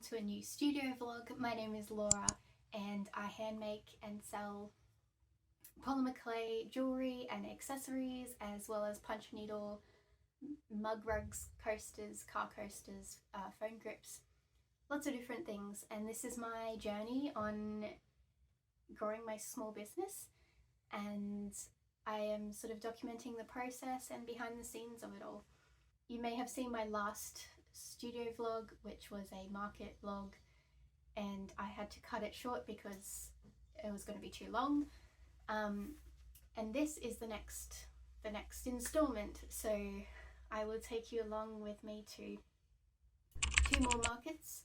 to a new studio vlog. My name is Laura and I hand make and sell polymer clay jewellery and accessories, as well as punch needle, mug rugs, coasters, car coasters, phone grips, lots of different things. And this is my journey on growing my small business, and I am sort of documenting the process and behind the scenes of it all. You may have seen my last studio vlog, which was a market vlog, and I had to cut it short because it was going to be too long. And this is the next installment, so I will take you along with me to 2 more markets.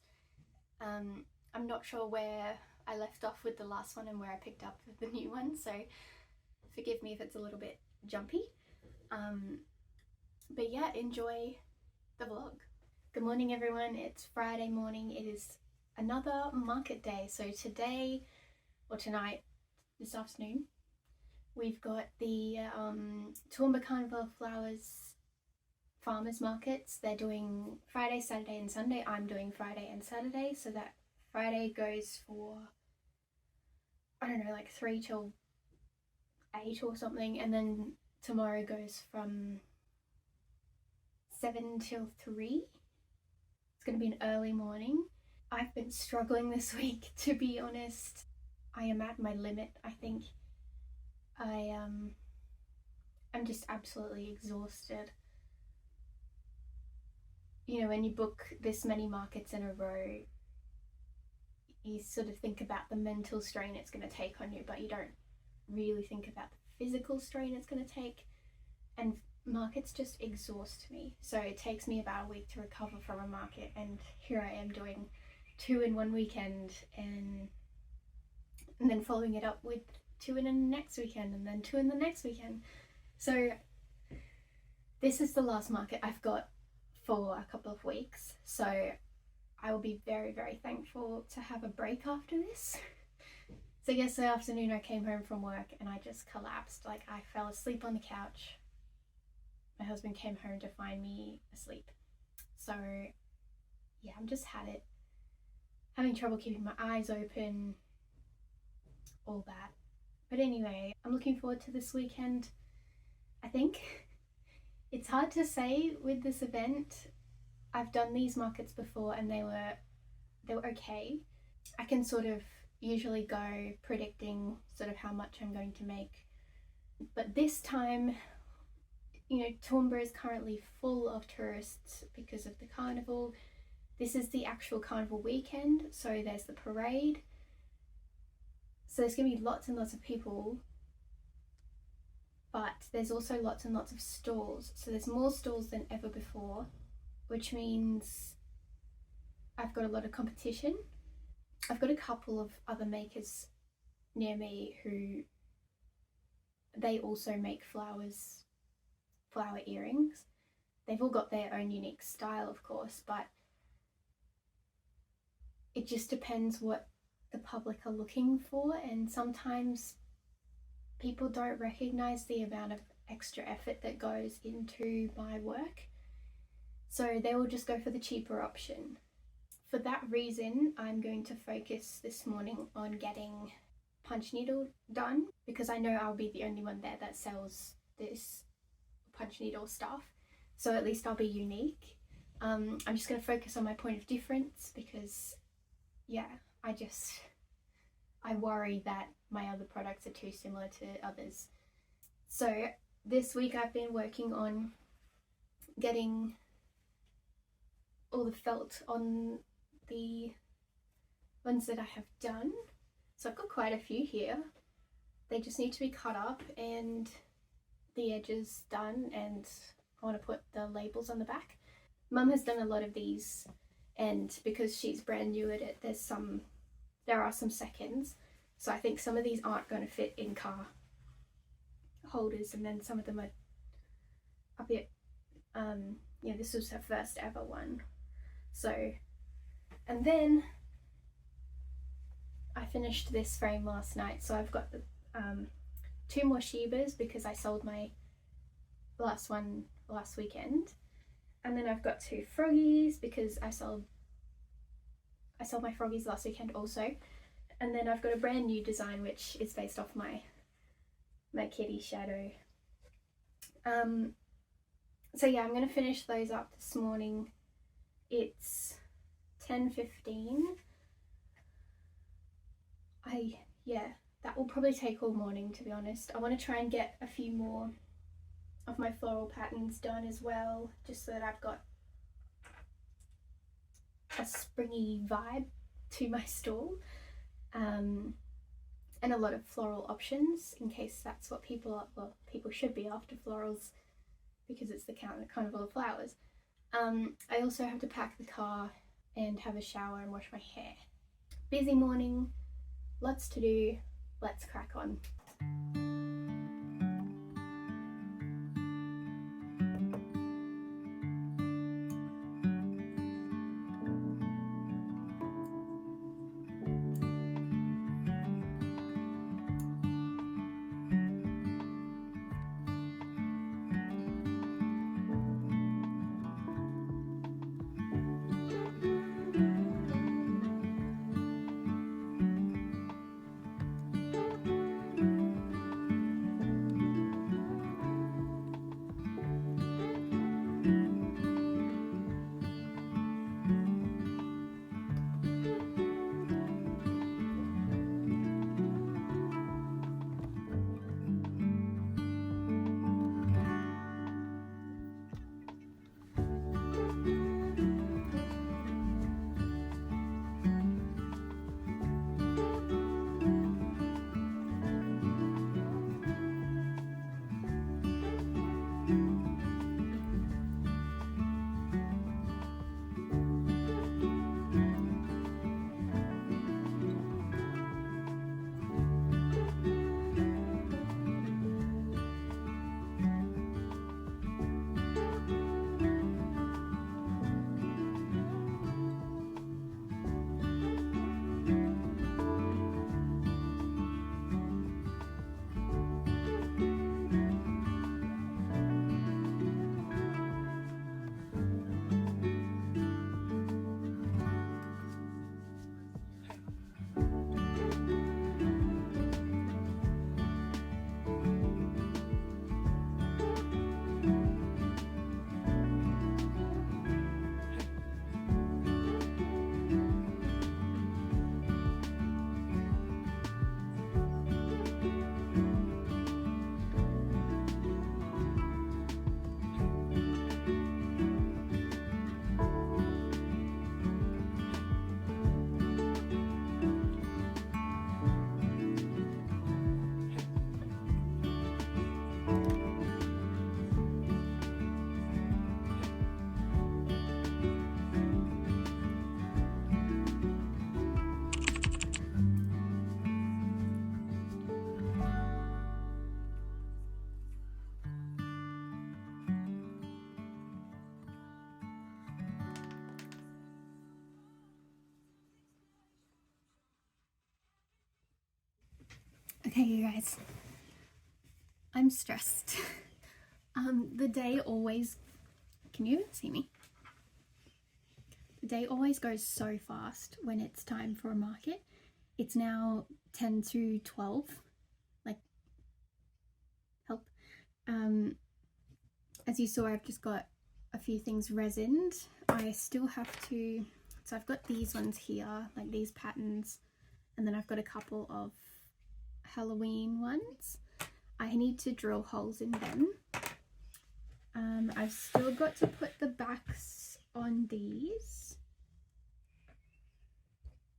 I'm not sure where I left off with the last one and where I picked up with the new one, so forgive me if it's a little bit jumpy. But yeah, enjoy the vlog. Good morning everyone, it's Friday morning. It is another market day. So today, or tonight, this afternoon, we've got the Toowoomba Carnival of Flowers farmers markets. They're doing Friday, Saturday and Sunday. I'm doing Friday and Saturday, so that Friday goes for, I don't know, like 3 till 8 or something, and then tomorrow goes from 7 till 3. It's going to be an early morning. I've been struggling this week, to be honest. I am at my limit, I think. I'm just absolutely exhausted. You know, when you book this many markets in a row, you sort of think about the mental strain it's going to take on you, but you don't really think about the physical strain it's going to take. And markets just exhaust me. So it takes me about a week to recover from a market, and here I am doing 2 in one weekend, and then following it up with 2 in the next weekend, and then 2 in the next weekend. So this is the last market I've got for a couple of weeks, so I will be very, very thankful to have a break after this. So yesterday afternoon I came home from work and I just collapsed. Like, I fell asleep on the couch. My husband came home to find me asleep. So yeah, I'm just having trouble keeping my eyes open, all that. But anyway, I'm looking forward to this weekend. I think it's hard to say with this event. I've done these markets before and they were okay. I can sort of usually go predicting sort of how much I'm going to make. But this time, you know, Toowoomba is currently full of tourists because of the carnival. This is the actual carnival weekend, so there's the parade. So there's going to be lots and lots of people, but there's also lots and lots of stalls. So there's more stalls than ever before, which means I've got a lot of competition. I've got a couple of other makers near me who, they also make flower earrings. They've all got their own unique style, of course, but it just depends what the public are looking for, and sometimes people don't recognize the amount of extra effort that goes into my work, so they will just go for the cheaper option. For that reason, I'm going to focus this morning on getting punch needle done, because I know I'll be the only one there that sells this punch needle stuff, so at least I'll be unique. I'm just going to focus on my point of difference, because yeah, I worry that my other products are too similar to others. So this week I've been working on getting all the felt on the ones that I have done. So I've got quite a few here. They just need to be cut up and the edges done, and I want to put the labels on the back. Mum has done a lot of these, and because she's brand new at it, there are some seconds, so I think some of these aren't going to fit in car holders, and then some of them are a bit, yeah, this was her first ever one. So, and then I finished this frame last night, so I've got the 2 more Shebas because I sold my last one last weekend, and then I've got 2 froggies because I sold I sold my froggies last weekend also. And then I've got a brand new design which is based off my kitty shadow. So yeah, I'm going to finish those up this morning. It's 10:15. That will probably take all morning, to be honest. I want to try and get a few more of my floral patterns done as well, just so that I've got a springy vibe to my stall, and a lot of floral options, in case that's what people should be after florals, because it's the Carnival of Flowers. I also have to pack the car and have a shower and wash my hair. Busy morning, lots to do, let's crack on. Okay, you guys, I'm stressed. The day always, can you see me? The day always goes so fast when it's time for a market. It's now 10 to 12, like, help. As you saw, I've just got a few things resined. I still have to, so I've got these ones here, like these patterns, and then I've got a couple of Halloween ones. I need to drill holes in them. I've still got to put the backs on these,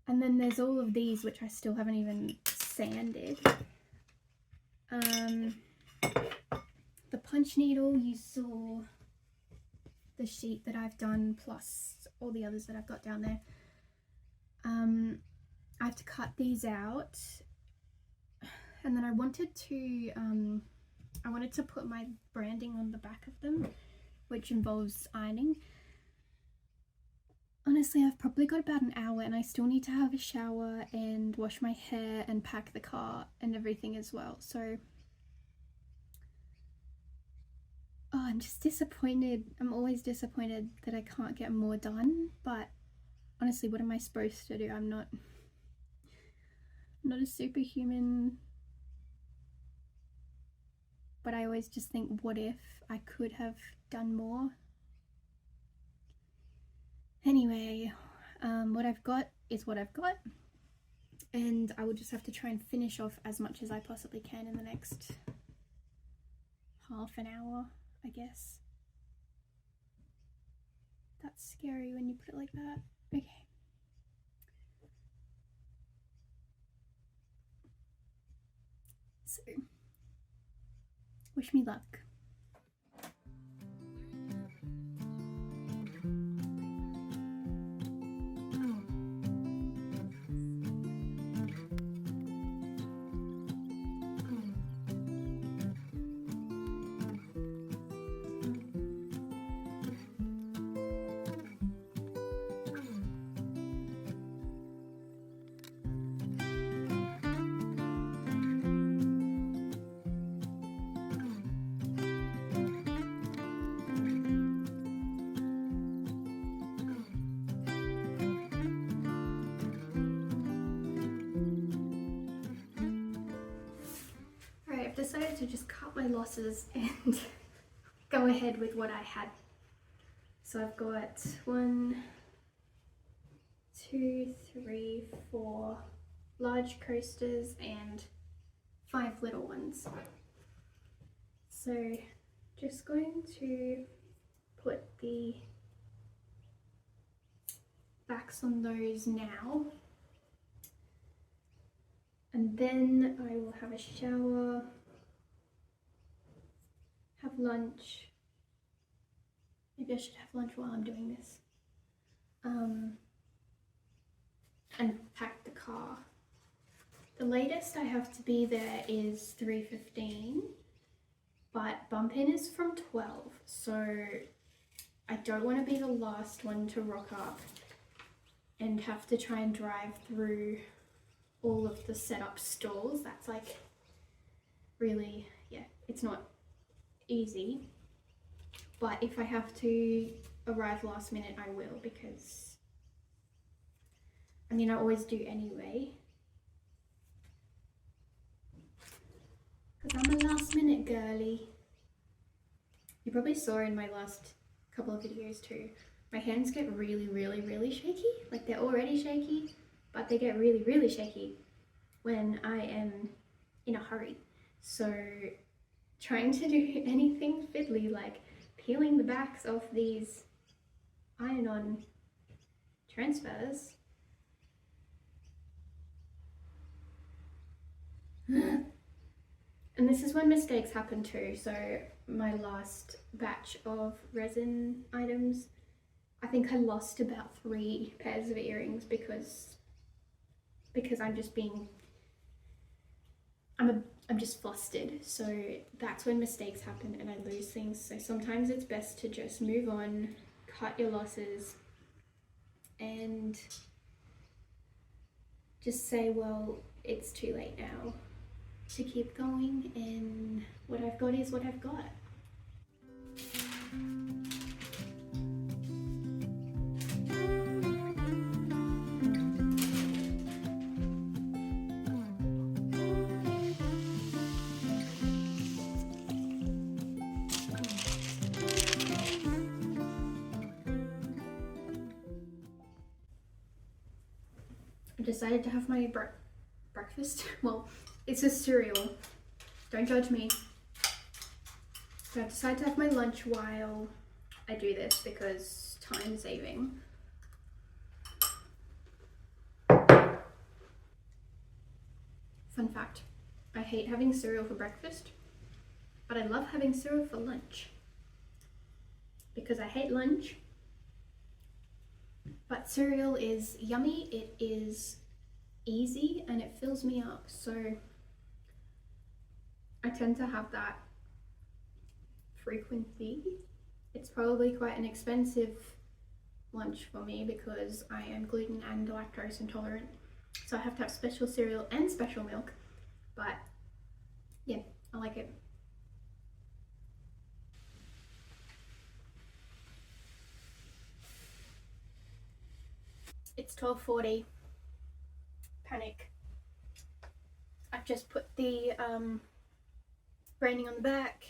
and then there's all of these which I still haven't even sanded. The punch needle, you saw the sheet that I've done plus all the others that I've got down there. I have to cut these out, and then I wanted to put my branding on the back of them, which involves ironing. Honestly, I've probably got about an hour and I still need to have a shower and wash my hair and pack the car and everything as well. So, I'm just disappointed. I'm always disappointed that I can't get more done, but honestly, what am I supposed to do? I'm not a superhuman. But I always just think, what if I could have done more? Anyway, what I've got is what I've got, and I will just have to try and finish off as much as I possibly can in the next half an hour, I guess. That's scary when you put it like that. Okay. So, wish me luck. Alright, I've decided to just cut my losses and go ahead with what I had. So I've got 1, 2, 3, 4 large coasters and 5 little ones. So just going to put the backs on those now, and then I will have a shower, have lunch. Maybe I should have lunch while I'm doing this, and pack the car. The latest I have to be there is 3:15, but bump in is from 12, so I don't want to be the last one to rock up and have to try and drive through all of the setup stalls. That's like really, yeah, it's not easy. But if I have to arrive last minute, I will, because I mean, I always do anyway. Because I'm a last minute girly. You probably saw in my last couple of videos too, my hands get really, really, really shaky. Like, they're already shaky, but they get really, really shaky when I am in a hurry. So trying to do anything fiddly, like peeling the backs off these iron-on transfers, and this is when mistakes happen too. So my last batch of resin items, I think I lost about 3 pairs of earrings because I'm just being, I'm just flustered. So that's when mistakes happen and I lose things. So sometimes it's best to just move on, cut your losses, and just say, well, it's too late now to keep going, and what I've got is what I've got. I decided to have my breakfast. Well, it's a cereal. Don't judge me. So I've decided to have my lunch while I do this because time saving. Fun fact, I hate having cereal for breakfast, but I love having cereal for lunch. Because I hate lunch, but cereal is yummy, it is easy, and it fills me up. So I tend to have that frequently. It's probably quite an expensive lunch for me because I am gluten and lactose intolerant. So I have to have special cereal and special milk, but yeah, I like it. It's 12:40. Panic. I've just put the branding on the back,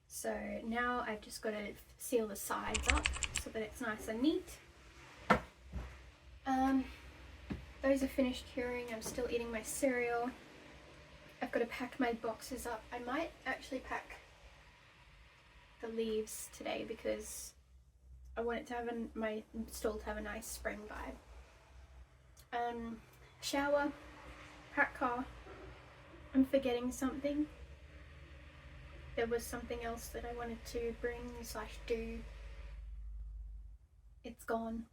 so now I've just got to seal the sides up so that it's nice and neat. Those are finished curing. I'm still eating my cereal. I've got to pack my boxes up. I might actually pack the leaves today because I want it to have my stall to have a nice spring vibe. Shower, pack car. I'm forgetting something. There was something else that I wanted to bring / do. It's gone.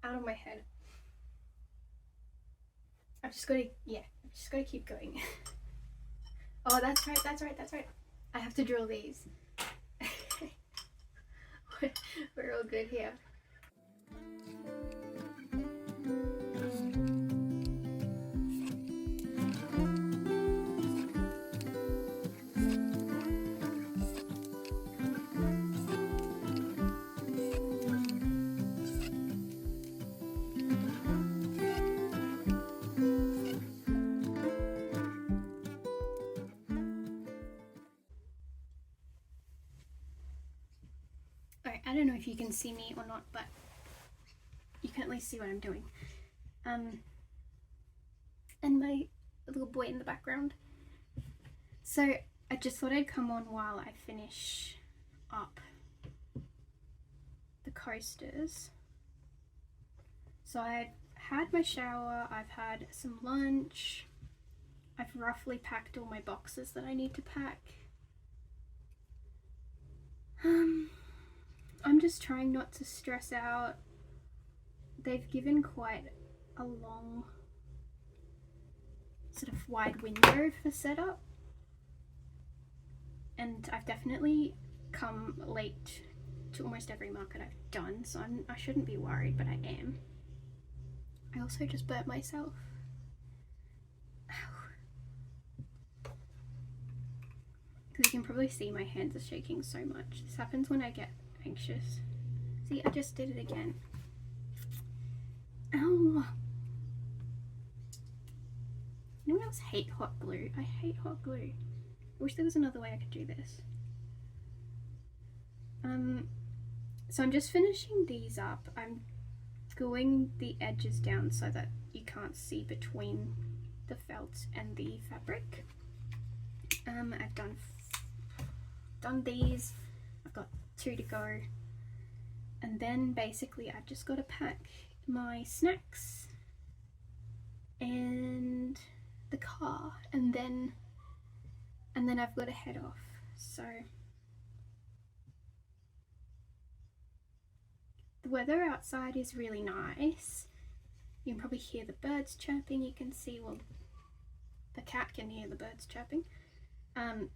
Out of my head. I've just got to keep going. Oh, that's right. I have to drill these. We're all good here. Alright, I don't know if you can see me or not, but you can at least see what I'm doing. And my little boy in the background. So I just thought I'd come on while I finish up the coasters. So I've had my shower, I've had some lunch, I've roughly packed all my boxes that I need to pack. I'm just trying not to stress out. They've given quite a long sort of wide window for setup, and I've definitely come late to almost every market I've done, so I shouldn't be worried, but I am. I also just burnt myself. Ow. Because you can probably see my hands are shaking so much. This happens when I get anxious. See, I just did it again. Ow! Anyone else hate hot glue? I hate hot glue. I wish there was another way I could do this. So I'm just finishing these up. I'm gluing the edges down so that you can't see between the felt and the fabric. I've done these. I've got 2 to go, and then basically I've just got to pack my snacks and the car, and then I've got to head off. So the weather outside is really nice. You can probably hear the birds chirping. You can see, well, the cat can hear the birds chirping. You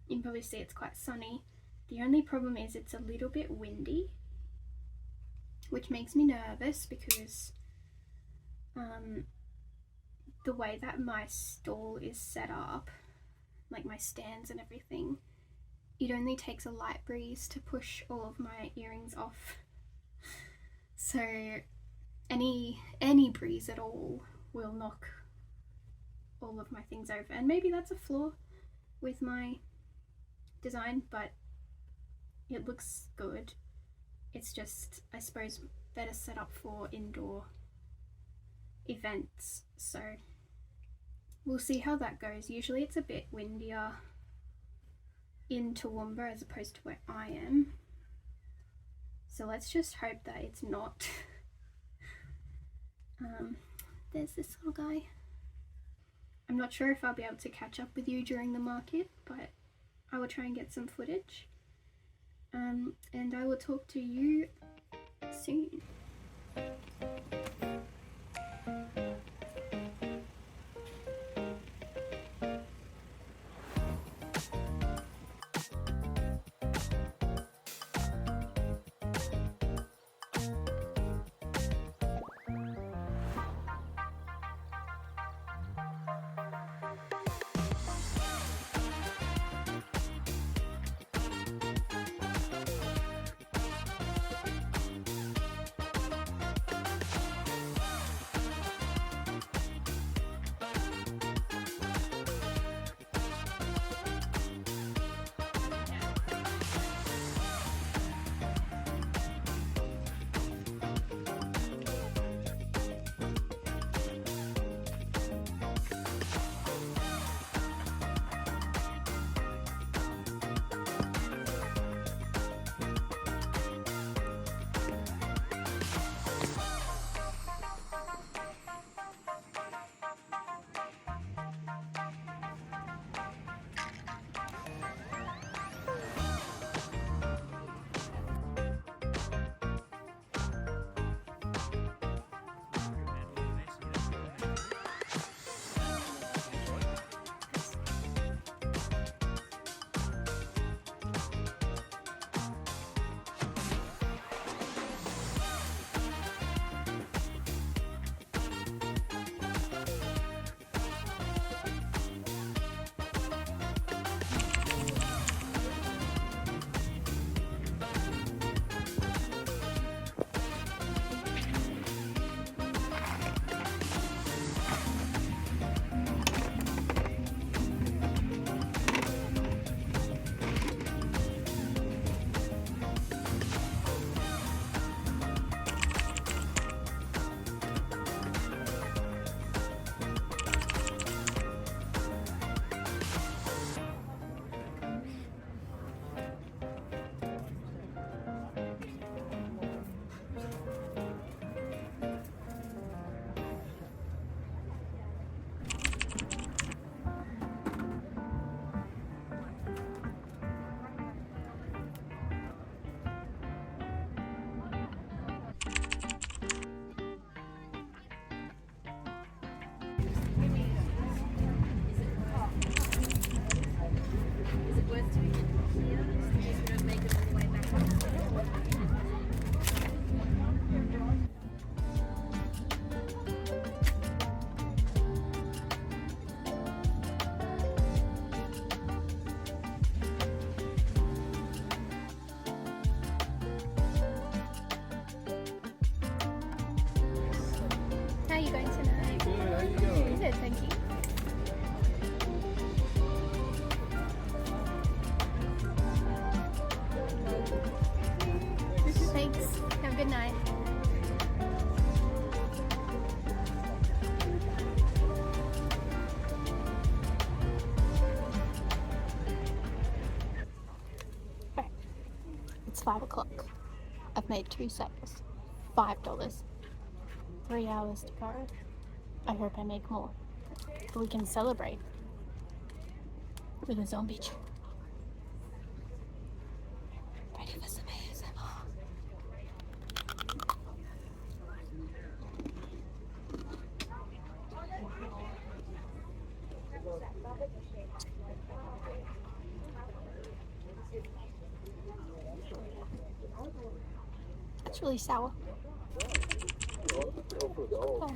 can probably see it's quite sunny. The only problem is it's a little bit windy, which makes me nervous because the way that my stall is set up, like my stands and everything, it only takes a light breeze to push all of my earrings off. So any breeze at all will knock all of my things over, and maybe that's a flaw with my design, but it looks good. It's just, I suppose, better set up for indoor events, so we'll see how that goes. Usually it's a bit windier in Toowoomba as opposed to where I am, so let's just hope that it's not. There's this little guy. I'm not sure if I'll be able to catch up with you during the market, but I will try and get some footage, and I will talk to you soon. good night. It's 5 o'clock. I've made 2 sales. $5. 3 hours to go. I hope I make more. We can celebrate with a zombie chew. Ready for some ASMR. It's really sour. Oh.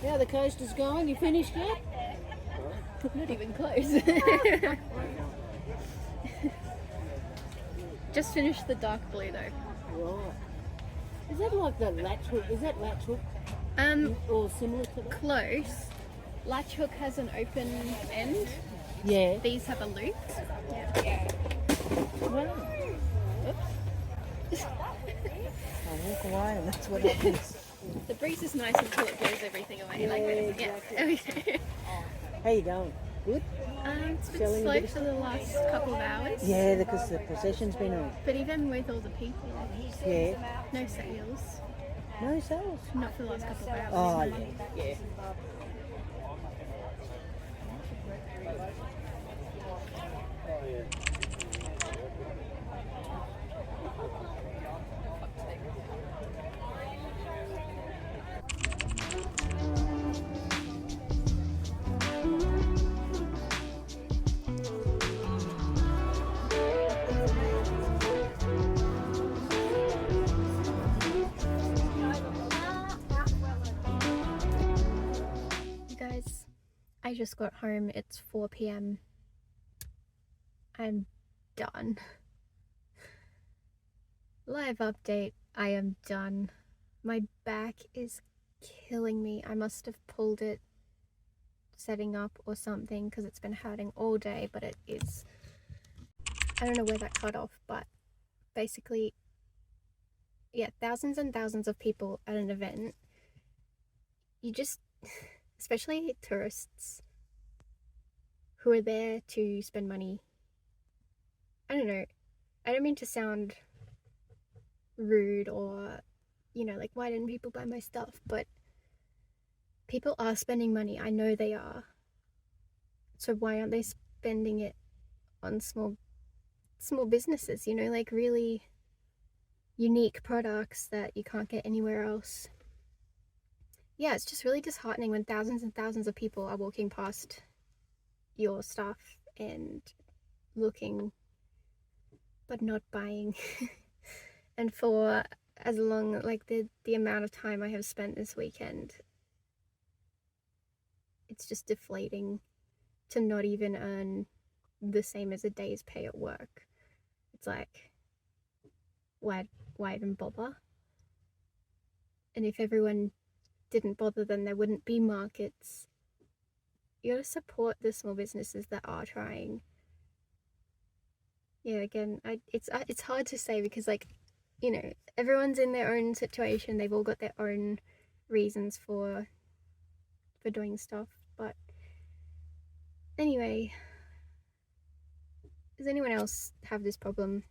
Now the coaster's gone. You finished yet? Not even close. Just finished the dark blue though. Right. Is that like the latch hook? Is that latch hook? Or similar to that? Close. Latch hook has an open end. Yeah. These have a loop. Wow. Oops. I walk away and that's what happens. The breeze is nice until it blows everything away. Yeah, exactly. How you going? Good? It's been Selling a slow bit of for the last couple of hours. Yeah, because the procession's been on. But even with all the people, Yeah. no sales. No sales. Not for the last couple of hours. Oh, yeah. Yeah. You guys, I just got home. It's 4 p.m. I'm done. Live update, I am done. My back is killing me. I must have pulled it setting up or something because it's been hurting all day, but it is, I don't know where that cut off, but basically, yeah, thousands and thousands of people at an event, you just, especially tourists who are there to spend money. I don't know. I don't mean to sound rude or, like, why didn't people buy my stuff? But people are spending money. I know they are. So why aren't they spending it on small businesses, like really unique products that you can't get anywhere else? Yeah, it's just really disheartening when thousands and thousands of people are walking past your stuff and looking but not buying. And for as long, like, the amount of time I have spent this weekend, it's just deflating to not even earn the same as a day's pay at work. It's like, why even bother? And if everyone didn't bother, then there wouldn't be markets. You gotta support the small businesses that are trying. Yeah, again, it's hard to say because, like, everyone's in their own situation. They've all got their own reasons for doing stuff. But anyway, does anyone else have this problem?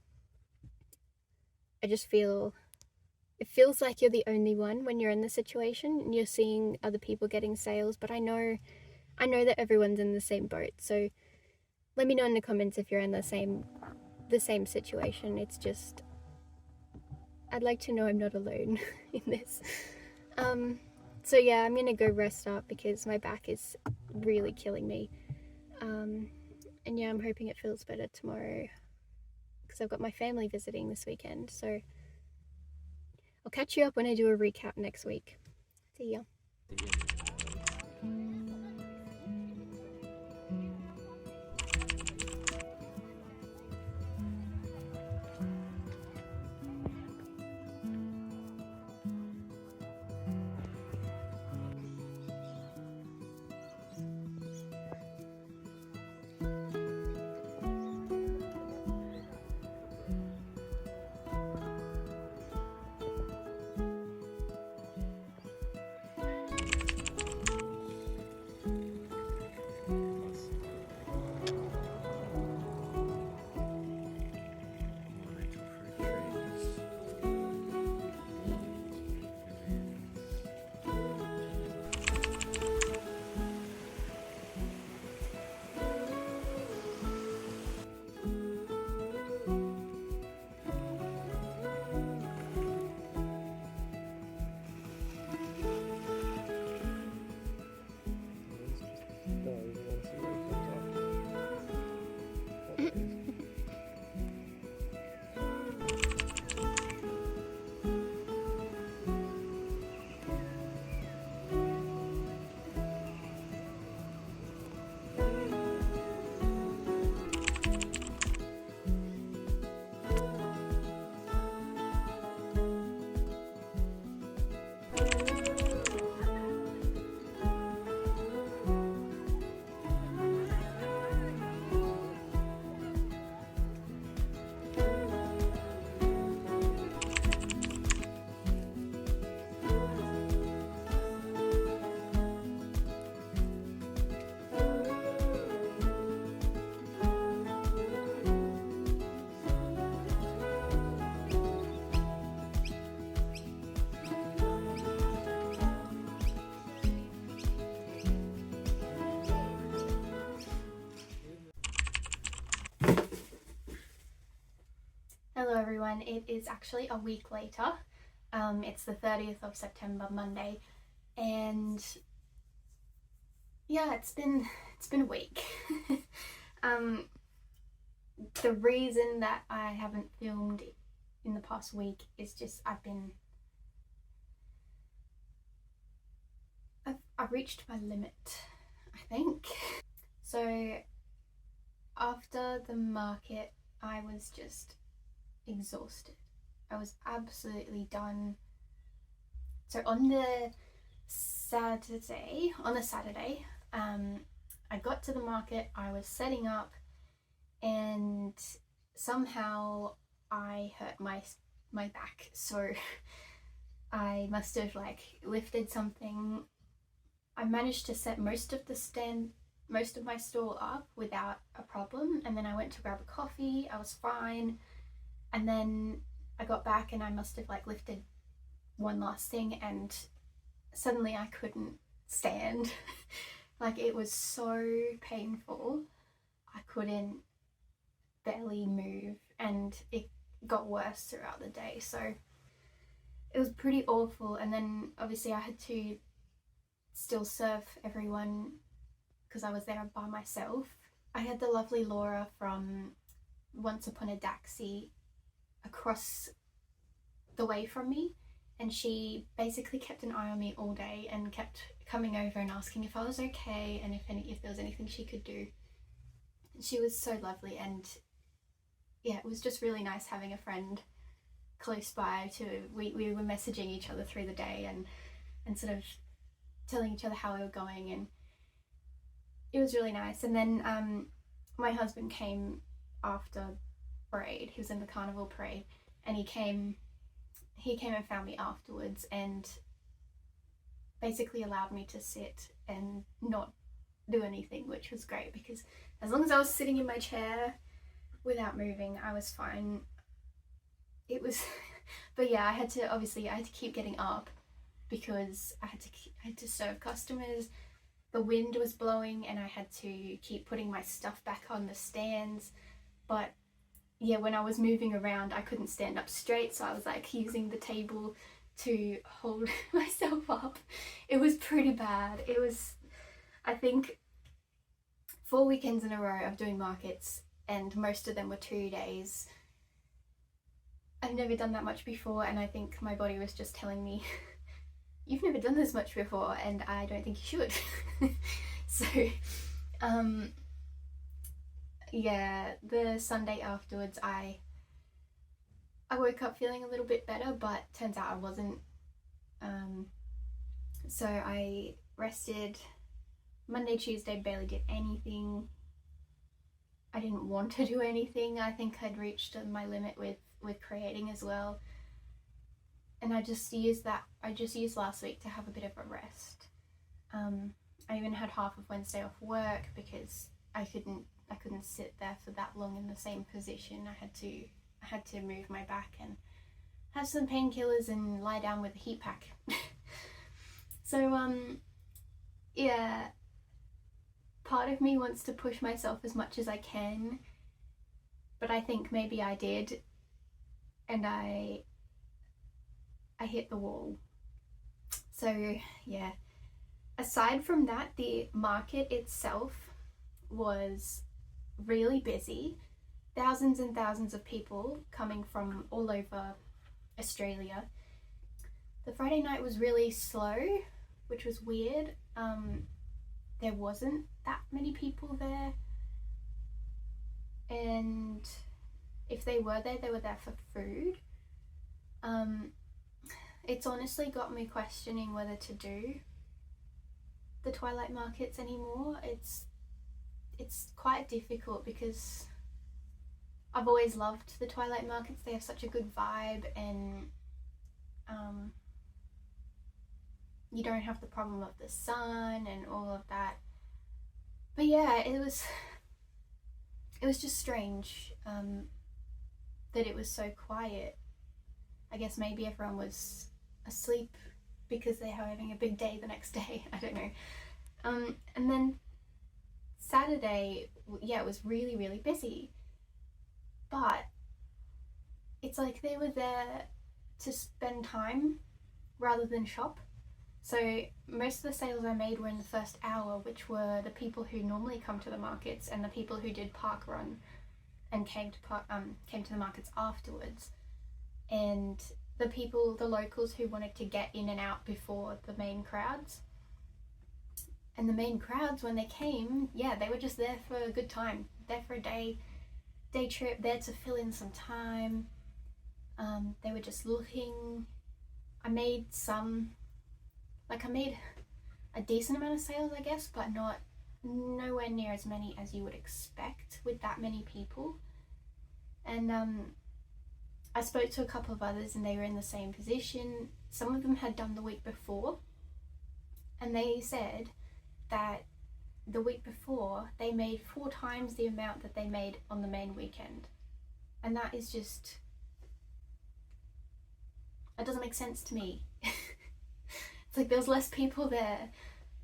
I just feel it feels like you're the only one when you're in the situation and you're seeing other people getting sales, but I know that everyone's in the same boat. So let me know in the comments if you're in the same situation. It's just, I'd like to know I'm not alone in this. So yeah, I'm gonna go rest up because my back is really killing me. And yeah, I'm hoping it feels better tomorrow because I've got my family visiting this weekend. So I'll catch you up when I do a recap next week. See ya. Hello everyone, it is actually a week later. It's the 30th of September, Monday, and yeah, it's been a week. The reason that I haven't filmed in the past week is just I've reached my limit, I think. So after the market, I was just exhausted. I was absolutely done. So on the Saturday, I got to the market, I was setting up, and somehow I hurt my back. So I must have, like, lifted something I managed to set most of my stall up without a problem, and then I went to grab a coffee. I was fine, and then I got back and I must have like lifted one last thing, and suddenly I couldn't stand. Like, it was so painful. I couldn't barely move, and it got worse throughout the day, so it was pretty awful. And then obviously I had to still serve everyone because I was there by myself. I had the lovely Laura from Once Upon a Daxi across the way from me, and she basically kept an eye on me all day and kept coming over and asking if I was okay and if there was anything she could do. She was so lovely, and yeah, it was just really nice having a friend close by. We were messaging each other through the day and sort of telling each other how we were going, and it was really nice. And then my husband came after parade. He was in the carnival parade, and he came and found me afterwards and basically allowed me to sit and not do anything, which was great, because as long as I was sitting in my chair without moving, I was fine. It was but yeah, I had to keep getting up because I had to serve customers. The wind was blowing and I had to keep putting my stuff back on the stands. But yeah, when I was moving around, I couldn't stand up straight, so I was like using the table to hold myself up. It was pretty bad. It was, I think, 4 weekends in a row of doing markets, and most of them were 2 days. I've never done that much before, and I think my body was just telling me, you've never done this much before, and I don't think you should. So, yeah, the Sunday afterwards, I woke up feeling a little bit better, but turns out I wasn't. So I rested. Monday, Tuesday, barely did anything. I didn't want to do anything. I think I'd reached my limit with creating as well. And I just used last week to have a bit of a rest. I even had half of Wednesday off work because I couldn't sit there for that long in the same position. I had to move my back and have some painkillers and lie down with a heat pack. So yeah, part of me wants to push myself as much as I can, but I think maybe I did, and I hit the wall. So yeah, aside from that, the market itself was really busy. Thousands and thousands of people coming from all over Australia. The Friday night was really slow, which was weird. There wasn't that many people there, and if they were there, they were there for food. It's honestly got me questioning whether to do the twilight markets anymore. It's quite difficult because I've always loved the twilight markets. They have such a good vibe, and you don't have the problem of the sun and all of that. But yeah, it was just strange that it was so quiet. I guess maybe everyone was asleep because they were having a big day the next day. I don't know. And then Saturday, yeah, it was really, really busy. But it's like they were there to spend time rather than shop. So most of the sales I made were in the first hour, which were the people who normally come to the markets and the people who did park run and came to the markets afterwards, and the locals who wanted to get in and out before the main crowds. And the main crowds, when they came, yeah, they were just there for a good time, there for a day trip, there to fill in some time. They were just looking. I made a decent amount of sales, I guess, but nowhere near as many as you would expect with that many people. And I spoke to a couple of others and they were in the same position. Some of them had done the week before, and they said that the week before they made 4 times the amount that they made on the main weekend. And that is just, that doesn't make sense to me. It's like there was less people there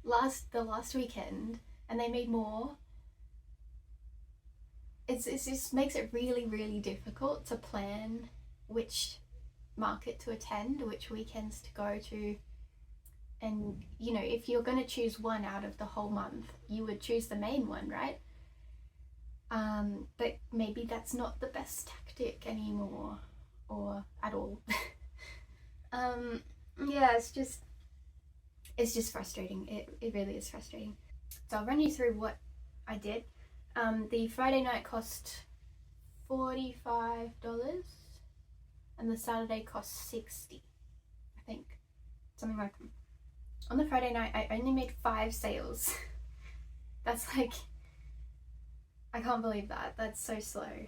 the last weekend and they made more. It just makes it really, really difficult to plan which market to attend, which weekends to go to. And you know, if you're going to choose one out of the whole month, you would choose the main one, right? But maybe that's not the best tactic anymore, or at all. Yeah, it's just frustrating. It really is frustrating. So I'll run you through what I did. The Friday night cost $45 and the Saturday cost $60, I think, something like that. On the Friday night I only made 5 sales. That's like, I can't believe that. That's so slow.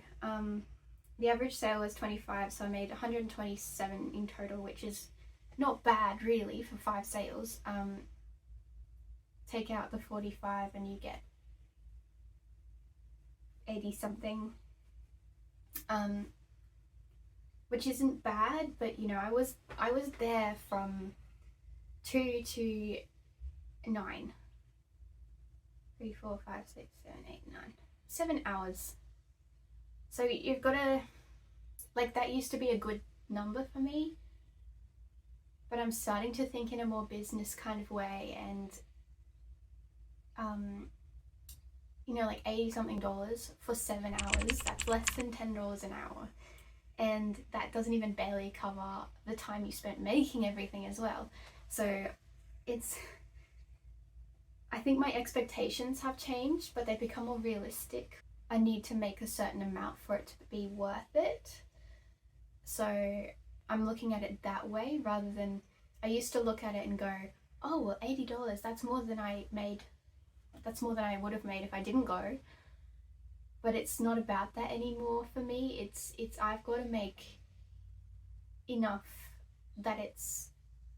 The average sale was 25, so I made 127 in total, which is not bad really for 5 sales. Take out the 45 and you get 80 something, which isn't bad, but you know, I was there from 2 to 9. 3, 4, 5, 6, 7, 8, 9. 7 hours. So you've got to, like, that used to be a good number for me, but I'm starting to think in a more business kind of way, and you know, like $80 something for 7 hours, that's less than $10 an hour, and that doesn't even barely cover the time you spent making everything as well. So I think my expectations have changed, but they've become more realistic. I need to make a certain amount for it to be worth it. So I'm looking at it that way, rather than, I used to look at it and go, oh well, $80, that's more than I would have made if I didn't go. But it's not about that anymore for me. It's I've got to make enough that it's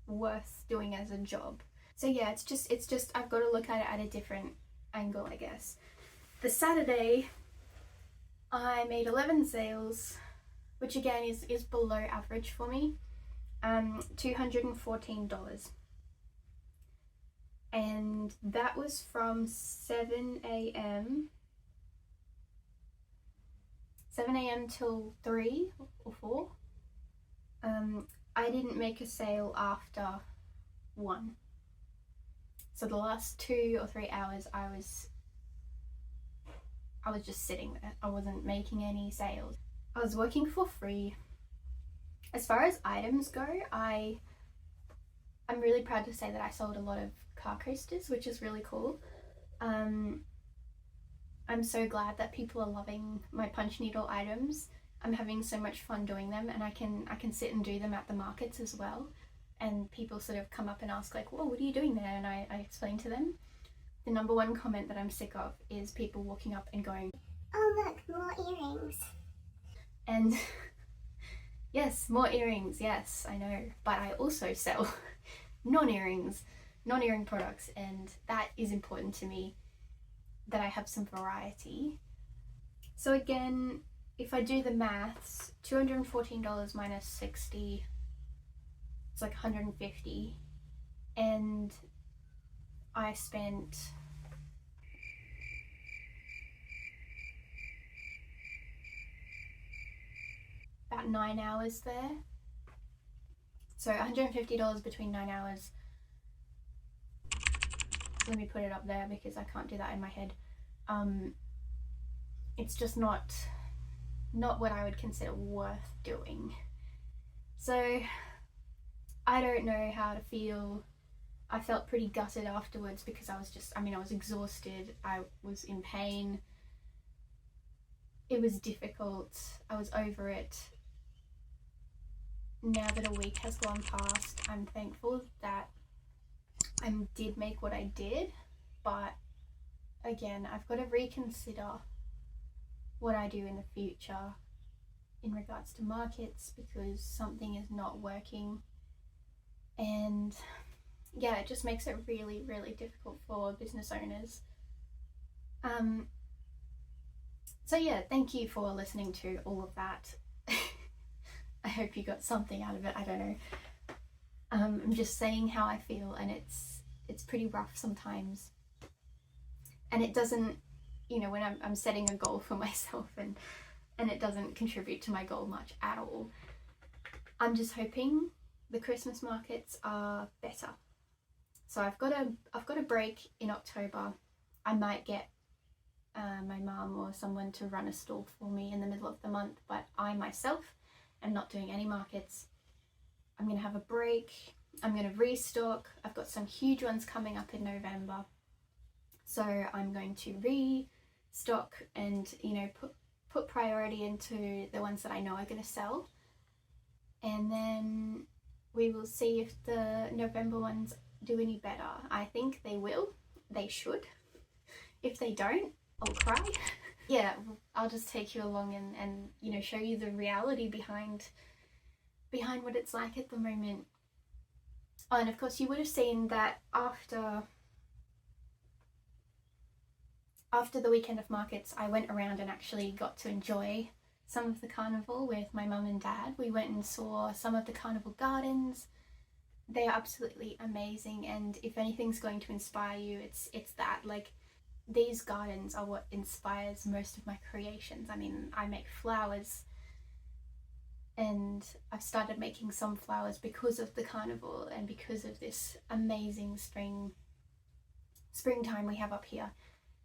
worth doing as a job. So yeah, it's just I've got to look at it at a different angle, I guess. The Saturday I made 11 sales, which again is below average for me. $214. And that was from 7 a.m. till 3 or 4. I didn't make a sale after 1. So the last 2 or 3 hours I was just sitting there. I wasn't making any sales. I was working for free. As far as items go, I'm really proud to say that I sold a lot of car coasters, which is really cool. I'm so glad that people are loving my punch needle items. I'm having so much fun doing them, and I can sit and do them at the markets as well. And people sort of come up and ask like, whoa, what are you doing there? And I explain to them. The number one comment that I'm sick of is people walking up and going, oh look, more earrings. And yes, more earrings, yes, I know. But I also sell non-earring products, and that is important to me, that I have some variety. So again, if I do the maths, $214 minus 60, it's like 150, and I spent about 9 hours there. So $150 between 9 hours. Let me put it up there because I can't do that in my head. It's just not what I would consider worth doing. So I don't know how to feel. I felt pretty gutted afterwards because I was exhausted. I was in pain. It was difficult. I was over it. Now that a week has gone past, I'm thankful that I did make what I did, but again, I've got to reconsider what I do in the future in regards to markets, because something is not working. And yeah, it just makes it really, really difficult for business owners. So yeah, thank you for listening to all of that. I hope you got something out of it. I don't know. I'm just saying how I feel, and it's pretty rough sometimes. And it doesn't, when I'm setting a goal for myself and it doesn't contribute to my goal much at all. I'm just hoping the Christmas markets are better. So I've got a break in October. I might get my mum or someone to run a stall for me in the middle of the month, but I myself am not doing any markets. I'm going to have a break. I'm going to restock. I've got some huge ones coming up in November. So I'm going to restock and, put priority into the ones that I know are going to sell. And then we will see if the November ones do any better. I think they will. They should. If they don't, I'll cry. Yeah, I'll just take you along and show you the reality behind what it's like at the moment. Oh, and of course you would have seen that after the weekend of markets, I went around and actually got to enjoy some of the carnival with my mum and dad. We went and saw some of the carnival gardens. They are absolutely amazing, and if anything's going to inspire you, it's that. Like, these gardens are what inspires most of my creations. I mean, I make flowers, and I've started making some flowers because of the carnival and because of this amazing springtime we have up here.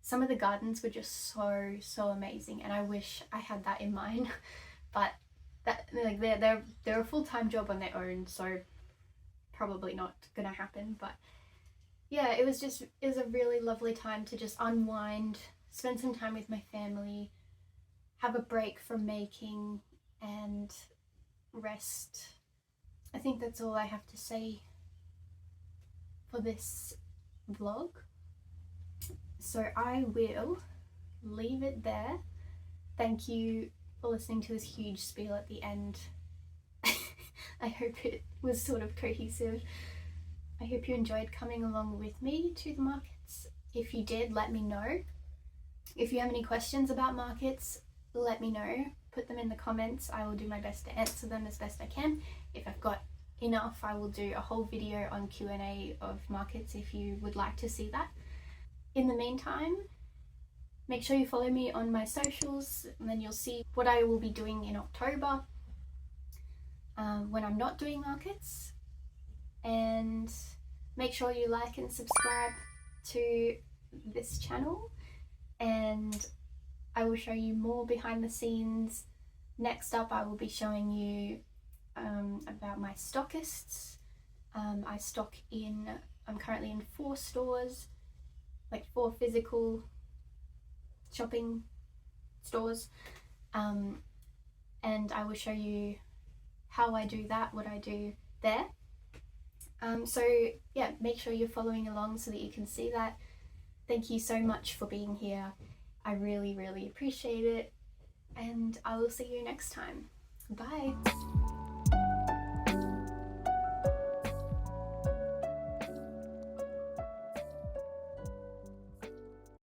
Some of the gardens were just so amazing, and I wish I had that in mine. But they're a full-time job on their own, so probably not gonna happen. But yeah, it was a really lovely time to just unwind, spend some time with my family, have a break from making, and rest. I think that's all I have to say for this vlog. So I will leave it there. Thank you for listening to this huge spiel at the end. I hope it was sort of cohesive. I hope you enjoyed coming along with me to the markets. If you did, let me know. If you have any questions about markets, let me know. Put them in the comments. I will do my best to answer them as best I can. If I've got enough, I will do a whole video on Q&A of markets if you would like to see that. In the meantime, make sure you follow me on my socials, and then you'll see what I will be doing in October when I'm not doing markets. And make sure you like and subscribe to this channel, and I will show you more behind the scenes. Next up, I will be showing you about my stockists. I'm currently in 4 stores, like 4 physical shopping stores, and I will show you how I do that, what I do there. So yeah, make sure you're following along so that you can see that. Thank you so much for being here. I really, really appreciate it, and I will see you next time. Bye.